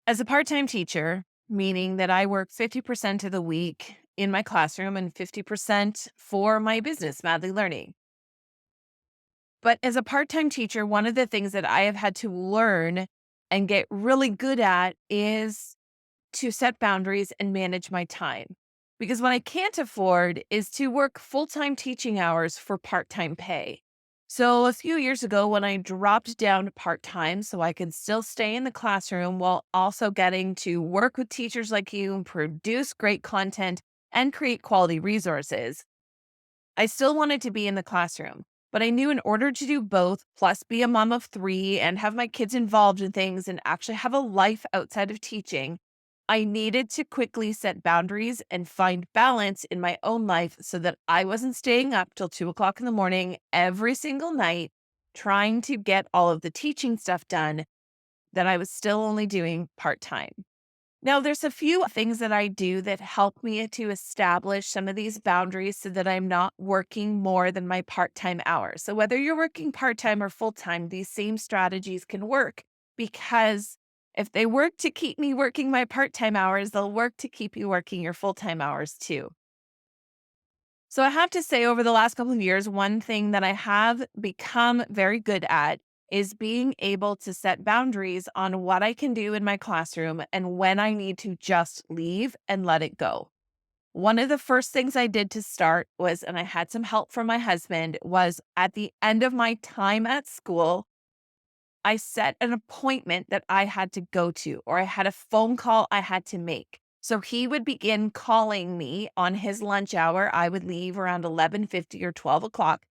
As a part-time teacher, meaning that I work 50% of the week in my classroom and 50% for my business, Madly Learning. But as a part-time teacher, one of the things that I have had to learn and get really good at is to set boundaries and manage my time. Because what I can't afford is to work full-time teaching hours for part-time pay. So a few years ago, when I dropped down to part-time so I could still stay in the classroom while also getting to work with teachers like you, produce great content, and create quality resources, I still wanted to be in the classroom. But I knew in order to do both, plus be a mom of three and have my kids involved in things and actually have a life outside of teaching, I needed to quickly set boundaries and find balance in my own life so that I wasn't staying up till 2 o'clock in the morning every single night trying to get all of the teaching stuff done that I was still only doing part time. Now, there's a few things that I do that help me to establish some of these boundaries so that I'm not working more than my part time hours. So, whether you're working part time or full time, these same strategies can work because if they work to keep me working my part time hours, they'll work to keep you working your full time hours too. So I have to say, over the last couple of years, one thing that I have become very good at is being able to set boundaries on what I can do in my classroom and when I need to just leave and let it go. One of the first things I did to start was, and I had some help from my husband, was at the end of my time at school, I set an appointment that I had to go to, or I had a phone call I had to make. So he would begin calling me on his lunch hour. I would leave around 11:50 or 12 o'clock,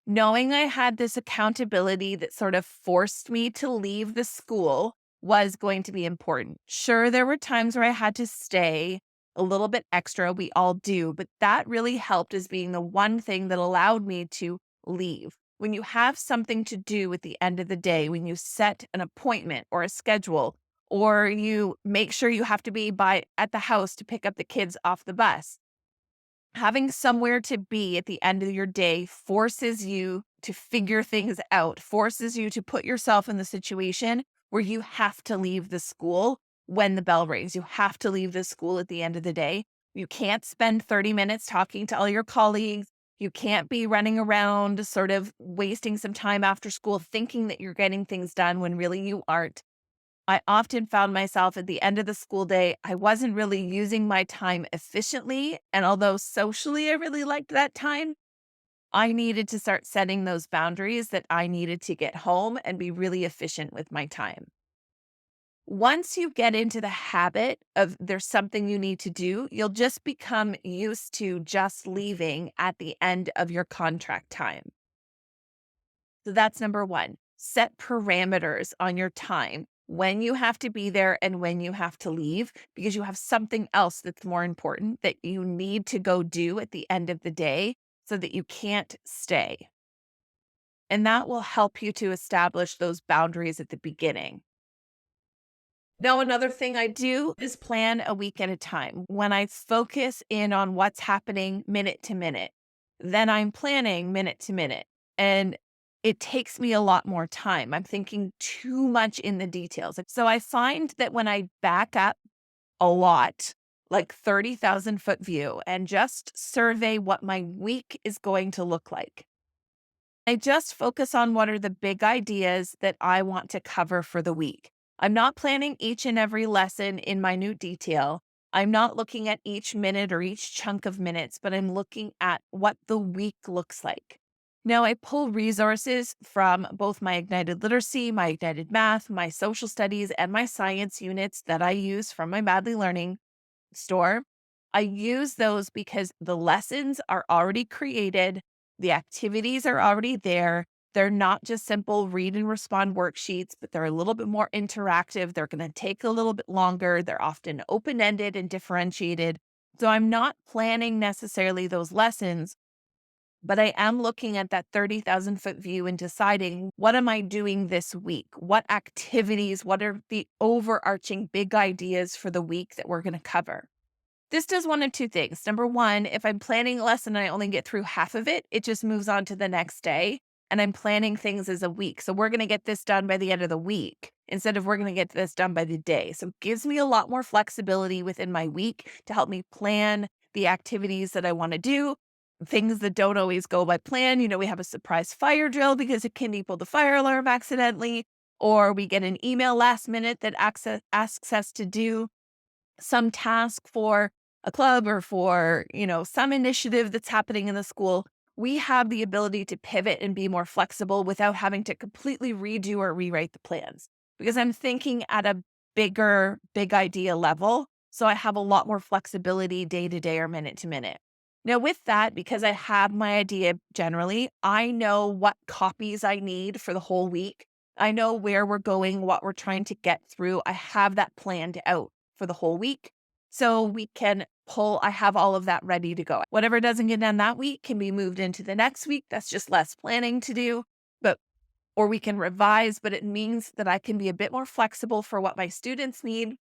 knowing I had this accountability that sort of forced me to leave the school was going to be important. Sure, there were times where I had to stay a little bit extra. We all do, but that really helped as being the one thing that allowed me to leave. When you have something to do at the end of the day, when you set an appointment or a schedule, or you make sure you have to be by at the house to pick up the kids off the bus, having somewhere to be at the end of your day forces you to figure things out, forces you to put yourself in the situation where you have to leave the school when the bell rings. You have to leave the school at the end of the day. You can't spend 30 minutes talking to all your colleagues. You can't be running around, sort of wasting some time after school thinking that you're getting things done when really you aren't. I often found myself at the end of the school day, I wasn't really using my time efficiently. And although socially I really liked that time, I needed to start setting those boundaries that I needed to get home and be really efficient with my time. Once you get into the habit of there's something you need to do, you'll just become used to just leaving at the end of your contract time. So that's number one. Set parameters on your time when you have to be there and when you have to leave, because you have something else that's more important that you need to go do at the end of the day so that you can't stay. And that will help you to establish those boundaries at the beginning. Now, another thing I do is plan a week at a time. When I focus in on what's happening minute to minute, then I'm planning minute to minute. And it takes me a lot more time. I'm thinking too much in the details. So I find that when I back up a lot, like 30,000 foot view, and just survey what my week is going to look like, I just focus on what are the big ideas that I want to cover for the week. I'm not planning each and every lesson in minute detail. I'm not looking at each minute or each chunk of minutes, but I'm looking at what the week looks like. Now, I pull resources from both my Ignited Literacy, my Ignited Math, my Social Studies, and my science units that I use from my Madly Learning store. I use those because the lessons are already created, the activities are already there. They're not just simple read and respond worksheets, but they're a little bit more interactive. They're going to take a little bit longer. They're often open ended and differentiated. So I'm not planning necessarily those lessons, but I am looking at that 30,000 foot view and deciding what am I doing this week? What activities, what are the overarching big ideas for the week that we're going to cover? This does one of two things. Number one, if I'm planning a lesson and I only get through half of it, it just moves on to the next day. And I'm planning things as a week. So we're going to get this done by the end of the week. instead of we're going to get this done by the day. So it gives me a lot more flexibility within my week to help me plan the activities that I want to do, things that don't always go by plan. We have a surprise fire drill because it can equal the fire alarm accidentally, or we get an email last minute that asks us to do some task for a club or for, some initiative that's happening in the school. We have the ability to pivot and be more flexible without having to completely redo or rewrite the plans because I'm thinking at a big idea level. So I have a lot more flexibility day to day or minute to minute. Now, with that, because I have my idea generally, I know what copies I need for the whole week. I know where we're going, what we're trying to get through. I have that planned out for the whole week. So I have all of that ready to go. Whatever doesn't get done that week can be moved into the next week. That's just less planning to do, or we can revise, but it means that I can be a bit more flexible for what my students need.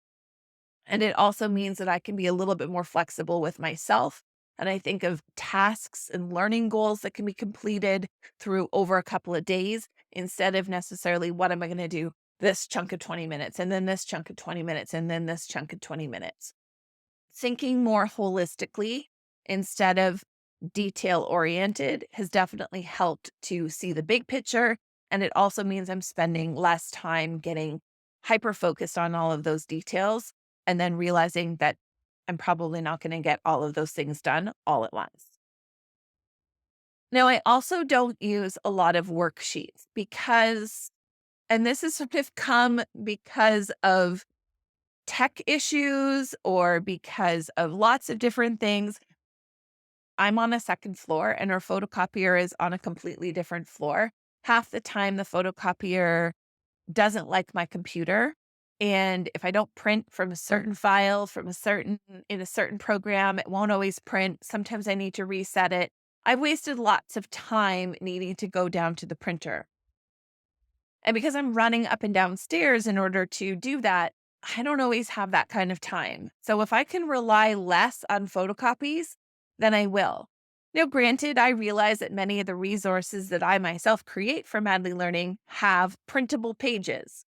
And it also means that I can be a little bit more flexible with myself. And I think of tasks and learning goals that can be completed through over a couple of days instead of necessarily what am I going to do this chunk of 20 minutes and then this chunk of 20 minutes and then this chunk of 20 minutes. Thinking more holistically instead of detail oriented has definitely helped to see the big picture. And it also means I'm spending less time getting hyper focused on all of those details and then realizing that I'm probably not going to get all of those things done all at once. Now, I also don't use a lot of worksheets and this has sort of come because of tech issues or because of lots of different things. I'm on a second floor and our photocopier is on a completely different floor. Half the time, the photocopier doesn't like my computer. And if I don't print from a certain file, in a certain program, it won't always print. Sometimes I need to reset it. I've wasted lots of time needing to go down to the printer. And because I'm running up and down stairs in order to do that, I don't always have that kind of time. So if I can rely less on photocopies, then I will. Now, granted, I realize that many of the resources that I myself create for Madly Learning have printable pages.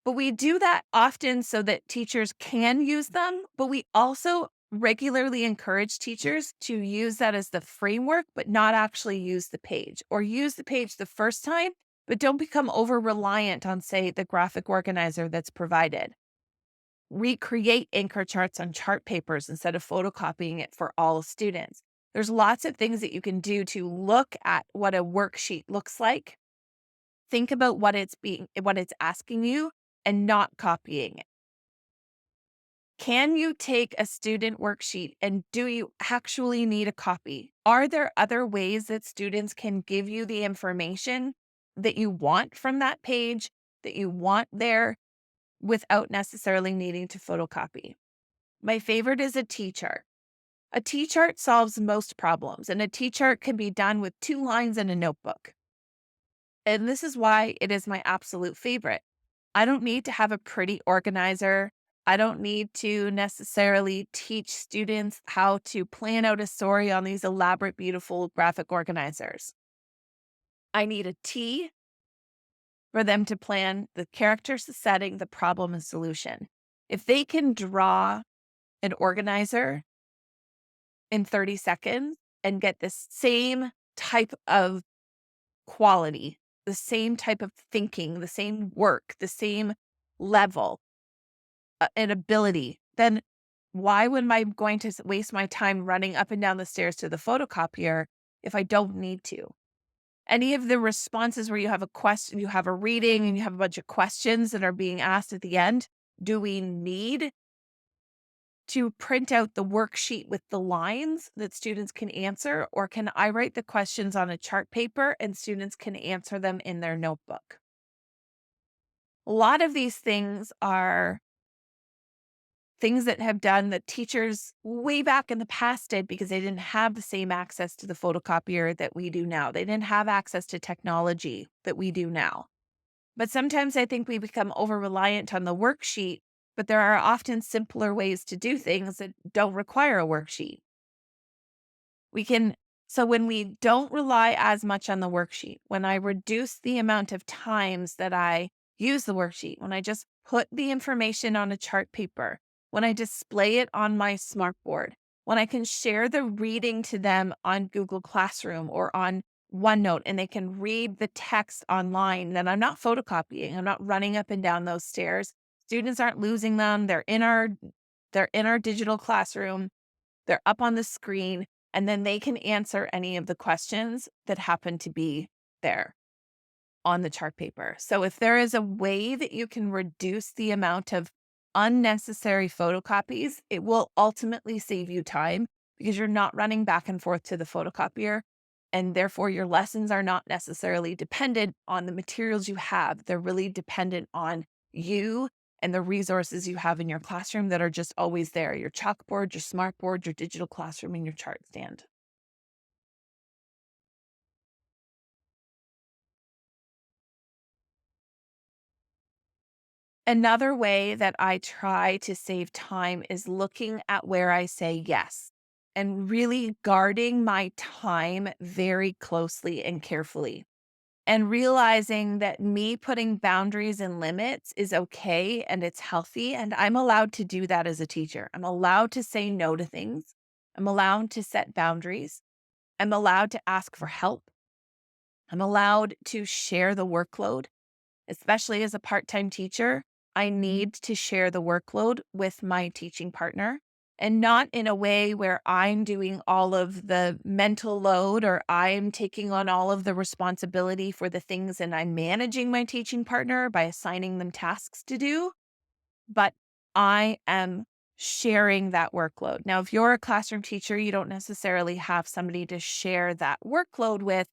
But we do that often so that teachers can use them, but we also regularly encourage teachers to use that as the framework, but not actually use the page or use the page the first time, but don't become over reliant on, say, the graphic organizer that's provided. Recreate anchor charts on chart papers instead of photocopying it for all students. There's lots of things that you can do to look at what a worksheet looks like. Think about what it's asking you and not copying it. Can you take a student worksheet and do you actually need a copy? Are there other ways that students can give you the information that you want from that page, that you want there without necessarily needing to photocopy? My favorite is a T-chart. A T-chart solves most problems, and a T-chart can be done with 2 lines in a notebook. And this is why it is my absolute favorite. I don't need to have a pretty organizer. I don't need to necessarily teach students how to plan out a story on these elaborate, beautiful graphic organizers. I need a T for them to plan the characters, the setting, the problem, and solution. If they can draw an organizer in 30 seconds and get the same type of quality, the same type of thinking, the same work, the same level and ability, then why would I going to waste my time running up and down the stairs to the photocopier if I don't need to? Any of the responses where you have a question, you have a reading and you have a bunch of questions that are being asked at the end, do we need to print out the worksheet with the lines that students can answer, or can I write the questions on a chart paper and students can answer them in their notebook? A lot of these things are things that have done that teachers way back in the past did because they didn't have the same access to the photocopier that we do now. They didn't have access to technology that we do now. But sometimes I think we become over reliant on the worksheet, but there are often simpler ways to do things that don't require a worksheet. So when we don't rely as much on the worksheet, when I reduce the amount of times that I use the worksheet, when I just put the information on a chart paper, when I display it on my smartboard, when I can share the reading to them on Google Classroom or on OneNote and they can read the text online, then I'm not photocopying. I'm not running up and down those stairs. Students aren't losing them. They're in our digital classroom. They're up on the screen, and then they can answer any of the questions that happen to be there on the chart paper. So if there is a way that you can reduce the amount of unnecessary photocopies, it will ultimately save you time because you're not running back and forth to the photocopier. And therefore, your lessons are not necessarily dependent on the materials you have. They're really dependent on you and the resources you have in your classroom that are just always there, your chalkboard, your smartboard, your digital classroom, and your chart stand. Another way that I try to save time is looking at where I say yes and really guarding my time very closely and carefully. And realizing that me putting boundaries and limits is okay and it's healthy. And I'm allowed to do that as a teacher. I'm allowed to say no to things. I'm allowed to set boundaries. I'm allowed to ask for help. I'm allowed to share the workload. Especially as a part-time teacher, I need to share the workload with my teaching partner and not in a way where I'm doing all of the mental load or I'm taking on all of the responsibility for the things and I'm managing my teaching partner by assigning them tasks to do, but I am sharing that workload. Now, if you're a classroom teacher, you don't necessarily have somebody to share that workload with,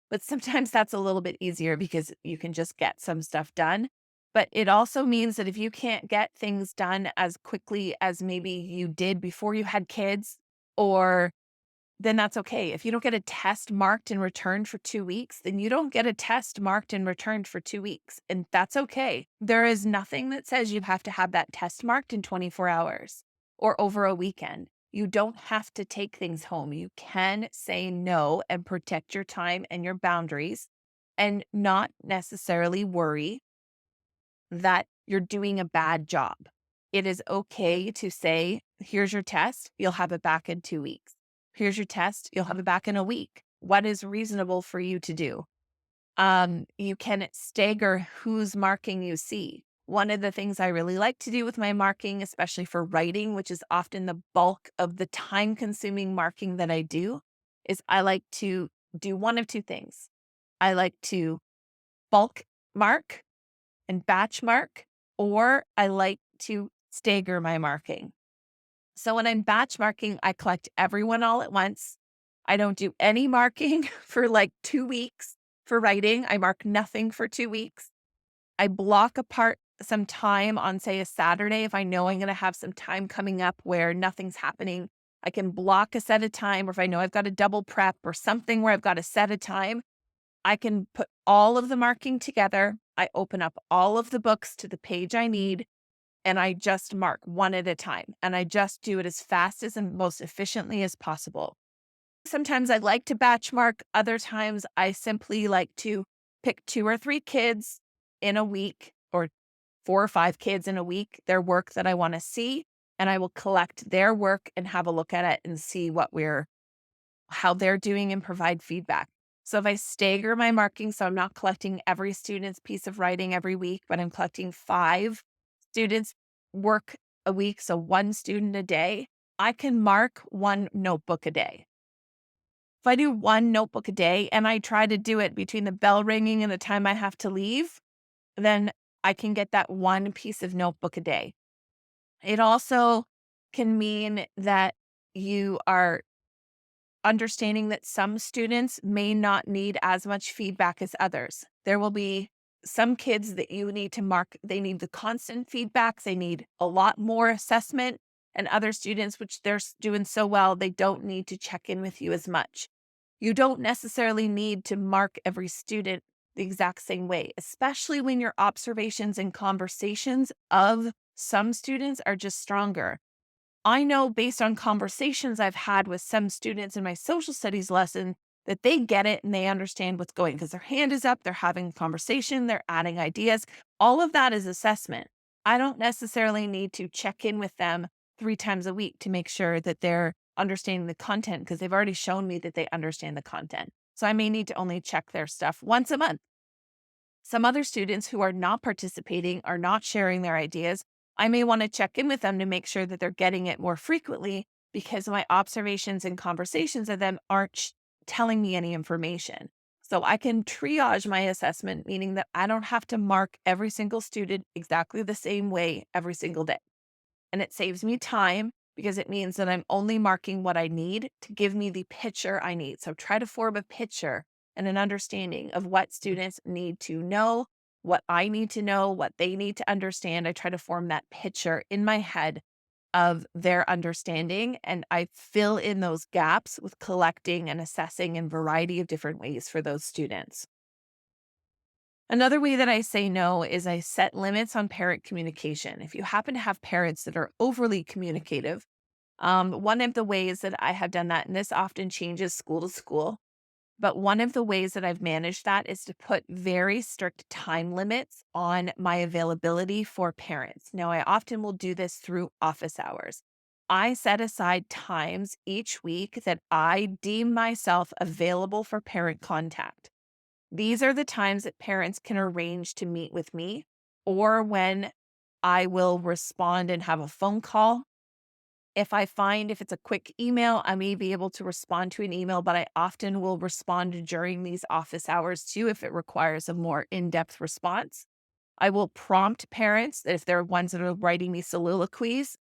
but sometimes that's a little bit easier because you can just get some stuff done. But it also means that if you can't get things done as quickly as maybe you did before you had kids, or then that's okay. If you don't get a test marked and returned for 2 weeks, then you don't get a test marked and returned for 2 weeks. And that's okay. There is nothing that says you have to have that test marked in 24 hours or over a weekend. You don't have to take things home. You can say no and protect your time and your boundaries and not necessarily worry that you're doing a bad job. It is okay to say, here's your test, you'll have it back in 2 weeks. Here's your test, you'll have it back in a week. What is reasonable for you to do? You can stagger whose marking you see. One of the things I really like to do with my marking, especially for writing, which is often the bulk of the time consuming marking that I do, is I like to do one of two things. I like to bulk mark and batch mark, or I like to stagger my marking. So when I'm batch marking, I collect everyone all at once. I don't do any marking for like 2 weeks for writing. I mark nothing for 2 weeks. I block apart some time on, say, a Saturday. If I know I'm going to have some time coming up where nothing's happening, I can block a set of time. Or if I know I've got a double prep or something where I've got a set of time, I can put all of the marking together. I open up all of the books to the page I need, and I just mark one at a time. And I just do it as fast as and most efficiently as possible. Sometimes I like to batch mark. Other times I simply like to pick 2 or 3 kids in a week or 4 or 5 kids in a week, their work that I want to see. And I will collect their work and have a look at it and see how they're doing and provide feedback. So if I stagger my marking, so I'm not collecting every student's piece of writing every week, but I'm collecting 5 students' work a week, so 1 student a day, I can mark 1 notebook a day. If I do 1 notebook a day and I try to do it between the bell ringing and the time I have to leave, then I can get that one piece of notebook a day. It also can mean that you are understanding that some students may not need as much feedback as others. There will be some kids that you need to mark, they need the constant feedback, they need a lot more assessment, and other students, which they're doing so well, they don't need to check in with you as much. You don't necessarily need to mark every student the exact same way, especially when your observations and conversations of some students are just stronger. I know based on conversations I've had with some students in my social studies lesson that they get it and they understand what's going because their hand is up, they're having a conversation, they're adding ideas. All of that is assessment. I don't necessarily need to check in with them 3 times a week to make sure that they're understanding the content because they've already shown me that they understand the content. So I may need to only check their stuff once a month. Some other students who are not participating, are not sharing their ideas, I may want to check in with them to make sure that they're getting it more frequently because my observations and conversations of them aren't telling me any information. So I can triage my assessment, meaning that I don't have to mark every single student exactly the same way every single day. And it saves me time because it means that I'm only marking what I need to give me the picture I need. So try to form a picture and an understanding of what students need to know, what I need to know, what they need to understand. I try to form that picture in my head of their understanding, and I fill in those gaps with collecting and assessing in a variety of different ways for those students. Another way that I say no is I set limits on parent communication. If you happen to have parents that are overly communicative, one of the ways that I have done that, and this often changes school to school, but one of the ways that I've managed that is to put very strict time limits on my availability for parents. Now, I often will do this through office hours. I set aside times each week that I deem myself available for parent contact. These are the times that parents can arrange to meet with me or when I will respond and have a phone call. If it's a quick email, I may be able to respond to an email, but I often will respond during these office hours too if it requires a more in-depth response. I will prompt parents if they're ones that are writing me soliloquies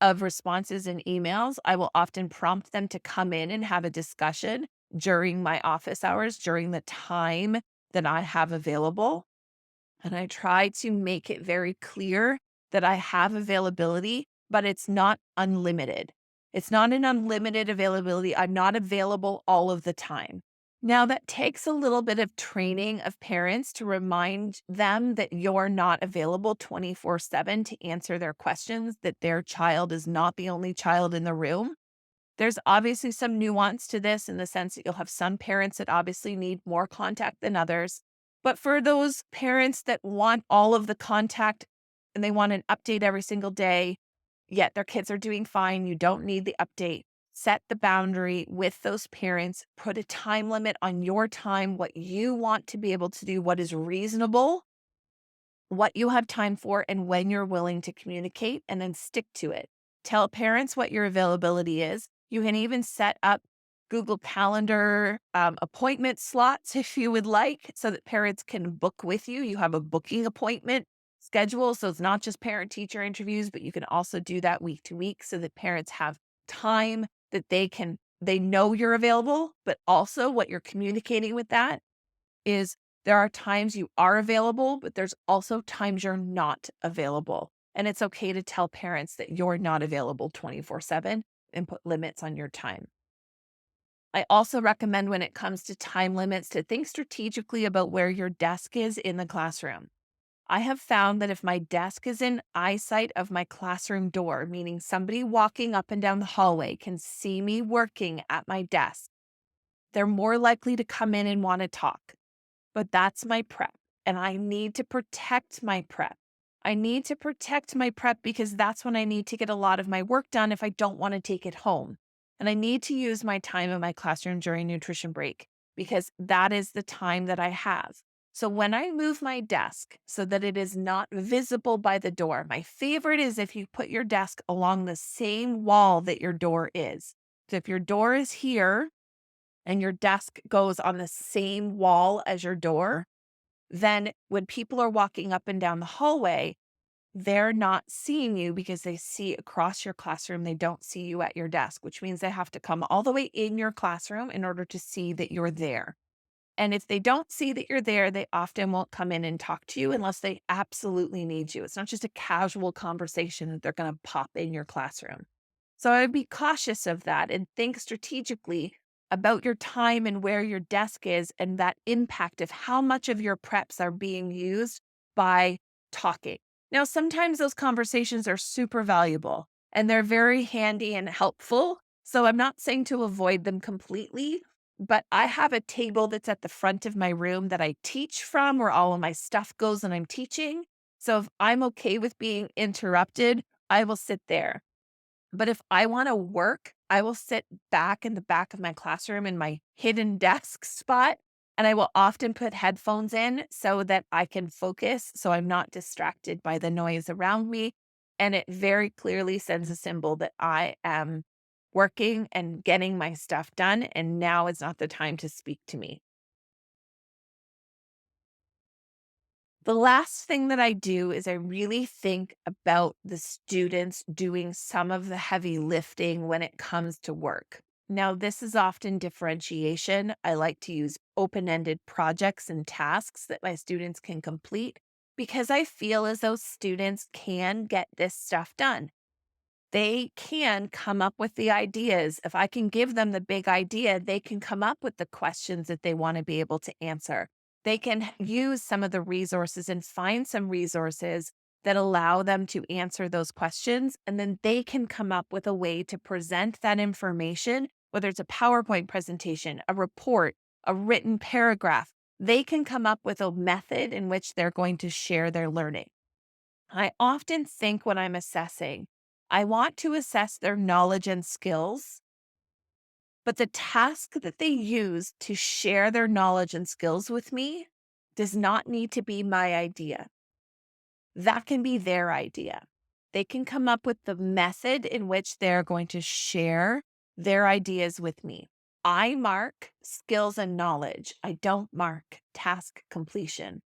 of responses and emails. I will often prompt them to come in and have a discussion during my office hours, during the time that I have available. And I try to make it very clear that I have availability, but it's not unlimited. It's not an unlimited availability. I'm not available all of the time. Now, that takes a little bit of training of parents to remind them that you're not available 24/7 to answer their questions, that their child is not the only child in the room. There's obviously some nuance to this in the sense that you'll have some parents that obviously need more contact than others. But for those parents that want all of the contact and they want an update every single day, yet their kids are doing fine, you don't need the update. Set the boundary with those parents, put a time limit on your time, what you want to be able to do, what is reasonable, what you have time for, and when you're willing to communicate, and then stick to it. Tell parents what your availability is. You can even set up Google Calendar appointment slots if you would like, so that parents can book with you. You have a booking appointment schedule. So it's not just parent teacher interviews, but you can also do that week to week so that parents have time that they know you're available, but also what you're communicating with that is there are times you are available, but there's also times you're not available. And it's okay to tell parents that you're not available 24/7 and put limits on your time. I also recommend when it comes to time limits to think strategically about where your desk is in the classroom. I have found that if my desk is in eyesight of my classroom door, meaning somebody walking up and down the hallway can see me working at my desk, they're more likely to come in and want to talk. But that's my prep, and I need to protect my prep. I need to protect my prep because that's when I need to get a lot of my work done if I don't want to take it home. And I need to use my time in my classroom during nutrition break because that is the time that I have. So when I move my desk so that it is not visible by the door, my favorite is if you put your desk along the same wall that your door is. So if your door is here, and your desk goes on the same wall as your door, then when people are walking up and down the hallway, they're not seeing you because they see across your classroom. They don't see you at your desk, which means they have to come all the way in your classroom in order to see that you're there. And if they don't see that you're there, they often won't come in and talk to you unless they absolutely need you. It's not just a casual conversation that they're going to pop in your classroom. So I would be cautious of that and think strategically about your time and where your desk is and that impact of how much of your preps are being used by talking. Now, sometimes those conversations are super valuable and they're very handy and helpful. So I'm not saying to avoid them completely, but I have a table that's at the front of my room that I teach from where all of my stuff goes when I'm teaching. So if I'm okay with being interrupted, I will sit there. But if I want to work, I will sit back in the back of my classroom in my hidden desk spot. And I will often put headphones in so that I can focus, so I'm not distracted by the noise around me. And it very clearly sends a symbol that I am working and getting my stuff done. And now is not the time to speak to me. The last thing that I do is I really think about the students doing some of the heavy lifting when it comes to work. Now, this is often differentiation. I like to use open ended projects and tasks that my students can complete because I feel as though students can get this stuff done. They can come up with the ideas. If I can give them the big idea, they can come up with the questions that they want to be able to answer. They can use some of the resources and find some resources that allow them to answer those questions. And then they can come up with a way to present that information, whether it's a PowerPoint presentation, a report, a written paragraph. They can come up with a method in which they're going to share their learning. I often think when I'm assessing, I want to assess their knowledge and skills, but the task that they use to share their knowledge and skills with me does not need to be my idea. That can be their idea. They can come up with the method in which they're going to share their ideas with me. I mark skills and knowledge. I don't mark task completion.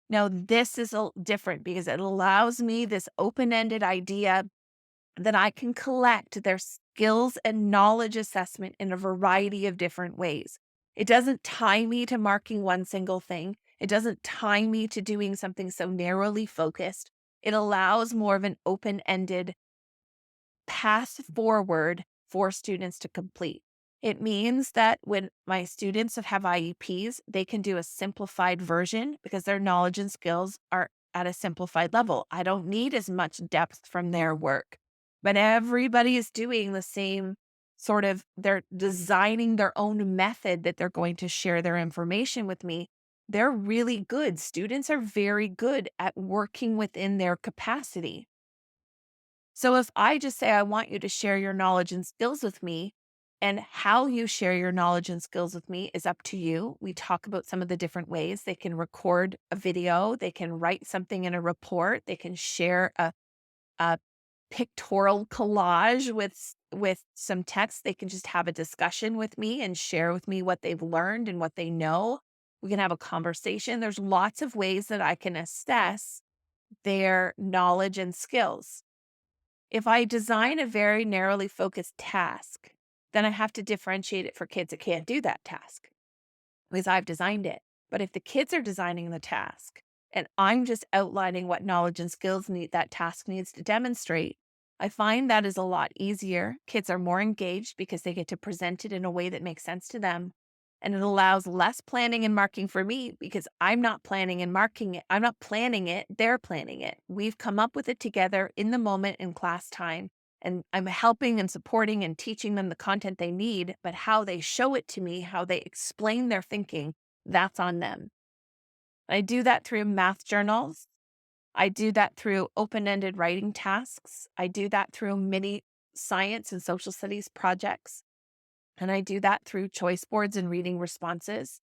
Now, this is different because it allows me this open ended idea that I can collect their skills and knowledge assessment in a variety of different ways. It doesn't tie me to marking one single thing, it doesn't tie me to doing something so narrowly focused. It allows more of an open ended path forward for students to complete. It means that when my students have IEPs, they can do a simplified version because their knowledge and skills are at a simplified level. I don't need as much depth from their work, but everybody is doing the same sort of, they're designing their own method that they're going to share their information with me. They're really good. Students are very good at working within their capacity. So if I just say, I want you to share your knowledge and skills with me, and how you share your knowledge and skills with me is up to you. We talk about some of the different ways. They can record a video, they can write something in a report, they can share a pictorial collage with some text. They can just have a discussion with me and share with me what they've learned and what they know. We can have a conversation. There's lots of ways that I can assess their knowledge and skills. If I design a very narrowly focused task, then I have to differentiate it for kids that can't do that task because I've designed it. But if the kids are designing the task and I'm just outlining what knowledge and skills that task needs to demonstrate, I find that is a lot easier. Kids are more engaged because they get to present it in a way that makes sense to them. And it allows less planning and marking for me because I'm not planning and marking it. I'm not planning it. They're planning it. We've come up with it together in the moment in class time. And I'm helping and supporting and teaching them the content they need, but how they show it to me, how they explain their thinking, that's on them. I do that through math journals. I do that through open ended writing tasks. I do that through mini science and social studies projects. And I do that through choice boards and reading responses.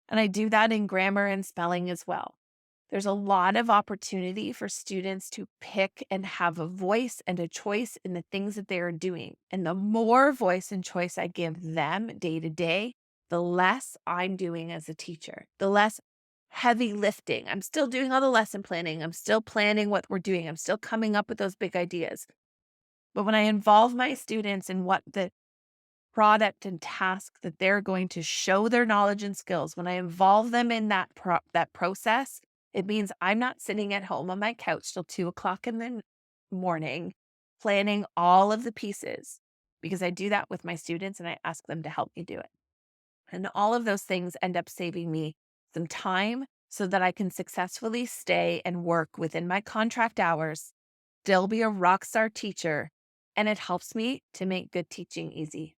And I do that in grammar and spelling as well. There's a lot of opportunity for students to pick and have a voice and a choice in the things that they are doing. And the more voice and choice I give them day to day, the less I'm doing as a teacher, the less heavy lifting. I'm still doing all the lesson planning. I'm still planning what we're doing. I'm still coming up with those big ideas. But when I involve my students in what the product and task that they're going to show their knowledge and skills, when I involve them in that process, it means I'm not sitting at home on my couch till 2 o'clock in the morning planning all of the pieces because I do that with my students and I ask them to help me do it. And all of those things end up saving me some time so that I can successfully stay and work within my contract hours, still be a rock star teacher, and it helps me to make good teaching easy.